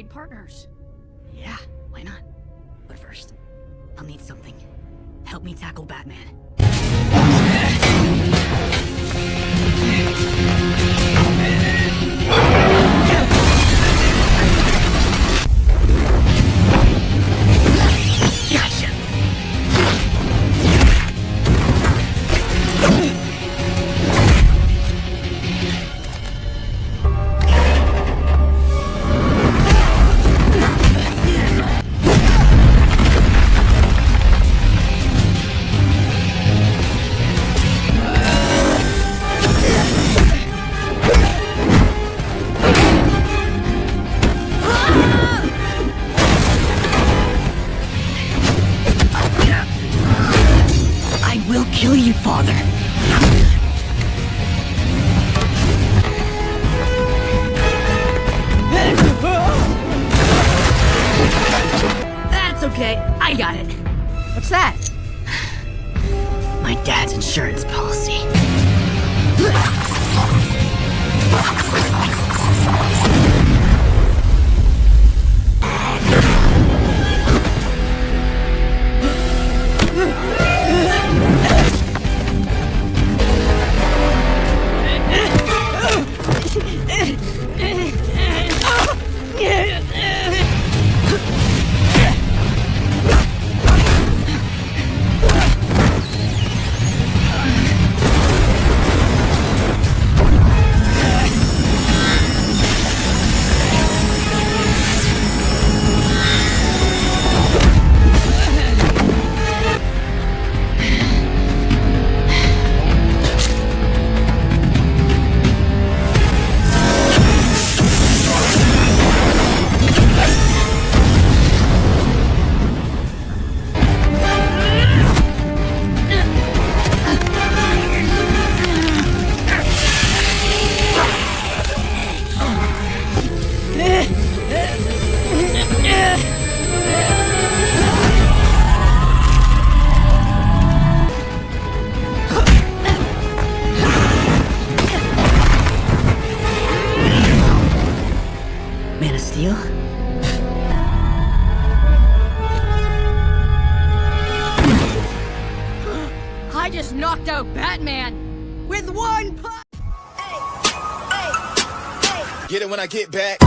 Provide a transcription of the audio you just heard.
trade partners. Yeah, why not? But first, I'll need something. Help me tackle Batman. Gotcha! I will kill you, Father! That's okay, I got it. What's that? My dad's insurance policy. Man of Steel? I just knocked out Batman with one punch! Get it when I get back.